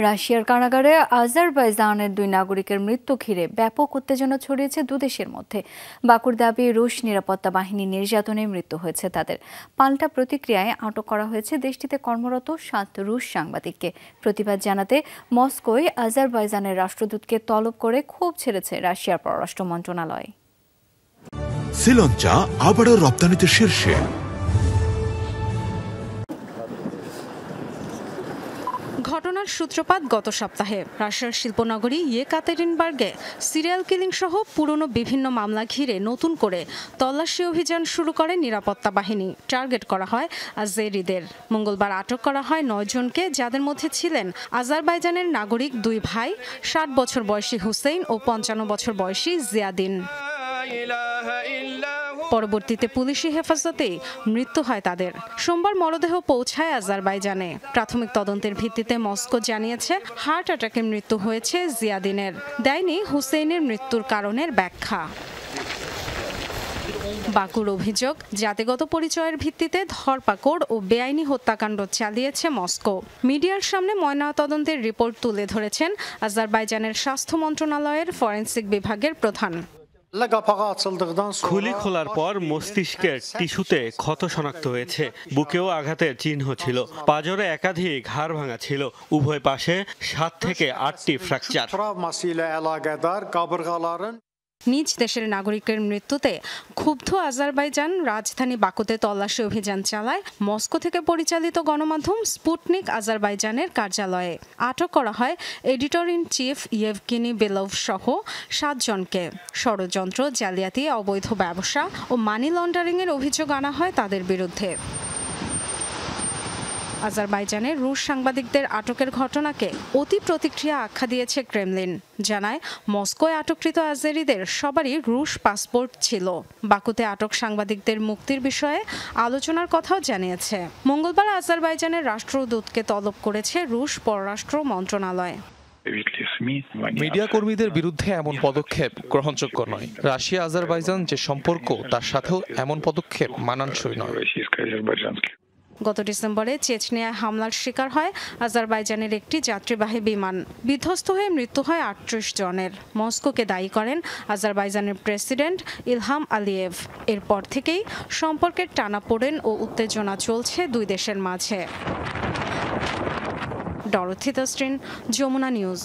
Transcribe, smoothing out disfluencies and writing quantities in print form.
রাশিয়ার কারাগারে আজারবাইজানের দুই নাগরিকের মৃত্যু ঘিরে ব্যাপক উত্তেজনা ছড়িয়েছে দুদেশের মধ্যে। বাকুর দাবি, রুশ নিরাপত্তা বাহিনী নির্যাতনে মৃত্যু হয়েছে তাদের। পাল্টা প্রতিক্রিয়ায় আটক করা হয়েছে দেশটিতে কর্মরত 7 রুশ সাংবাদিককে। প্রতিবাদ জানাতে মস্কোয় আজারবাইজানের রাষ্ট্রদূতকে তলব করে ক্ষোভ ছেড়েছে রাশিয়ার পররাষ্ট্র মন্ত্রণালয়। শ্রীলঙ্কা আবারও রপ্তানিতে শীর্ষে। ঘটনার সূত্রপাত গত সপ্তাহে রাশিয়ার শিল্পনগরী ইয়েকাতেরিনবার্গে সিরিয়াল কিলিং সহ পুরনো বিভিন্ন মামলা ঘিরে নতুন করে তল্লাশি অভিযান শুরু করে নিরাপত্তা বাহিনী। টার্গেট করা হয় আজেরিদের। মঙ্গলবার আটক করা হয় 9 জনকে, যাদের মধ্যে ছিলেন আজারবাইজানের নাগরিক 2 ভাই, 60 বছর বয়সী হুসেইন ও 55 বছর বয়সী জিয়াদিন। পরবর্তীতে পুলিশি হেফাজতেই মৃত্যু হয় তাদের। সোমবার মরদেহ পৌঁছায় আজারবাইজানে। প্রাথমিক তদন্তের ভিত্তিতে মস্কো জানিয়েছে হার্ট অ্যাটাকে মৃত্যু হয়েছে জিয়াদিনের। দেয়নি হুসেইনের মৃত্যুর কারণের ব্যাখ্যা। বাকুর অভিযোগ, জাতিগত পরিচয়ের ভিত্তিতে ধরপাকড় ও বেআইনি হত্যাকাণ্ড চালিয়েছে মস্কো। মিডিয়ার সামনে ময়নাতদন্তের রিপোর্ট তুলে ধরেছেন আজারবাইজানের স্বাস্থ্য মন্ত্রণালয়ের ফরেনসিক বিভাগের প্রধান। খুলি খোলার পর মস্তিষ্কের টিস্যুতে ক্ষত শনাক্ত হয়েছে। বুকেও আঘাতের চিহ্ন ছিল। পাঁজরে একাধিক হাড় ভাঙা ছিল। উভয় পাশে 7 থেকে 8টি ফ্র্যাকচার। নিজ দেশের নাগরিকের মৃত্যুতে ক্ষুব্ধ আজারবাইজান রাজধানী বাকুতে তল্লাশি অভিযান চালায় মস্কো থেকে পরিচালিত গণমাধ্যম স্পুটনিক আজারবাইজানের কার্যালয়ে। আটক করা হয় এডিটর ইন চিফ ইয়েভগেনি বেলভ সহ 7 জনকে। ষড়যন্ত্র, জালিয়াতি, অবৈধ ব্যবসা ও মানি লন্ডারিংয়ের অভিযোগ আনা হয় তাদের বিরুদ্ধে। আজারবাইজানের রুশ সাংবাদিকদের আটকের ঘটনাকে অতি প্রতিক্রিয়া আখ্যা দিয়েছে ক্রেমলিন। জানায় মস্কোয় আটককৃত আজেরিদের সবারই রুশ পাসপোর্ট ছিল। বাকুতে আটক সাংবাদিকদের মুক্তির বিষয়ে আলোচনার কথাও জানিয়েছে। মঙ্গলবার আজারবাইজানের রাষ্ট্রদূতকে তলব করেছে রুশ পররাষ্ট্র মন্ত্রণালয়। মিডিয়া কর্মীদের বিরুদ্ধে এমন পদক্ষেপ গ্রহণযোগ্য নয়। রাশিয়া আজারবাইজান যে সম্পর্ক, তার সাথেও এমন পদক্ষেপ মানানসই নয়। গত ডিসেম্বরে চেচনিয়ায় হামলার শিকার হয় আজারবাইজানের একটি যাত্রীবাহী বিমান। বিধ্বস্ত হয়ে মৃত্যু হয় 38 জনের। মস্কোকে দায়ী করেন আজারবাইজানের প্রেসিডেন্ট ইলহাম আলিয়েভ। এরপর থেকেই সম্পর্কের টানাপোড়েন ও উত্তেজনা চলছে দুই দেশের মাঝে। ডরোথি তাস্ট্রিন, যমুনা নিউজ।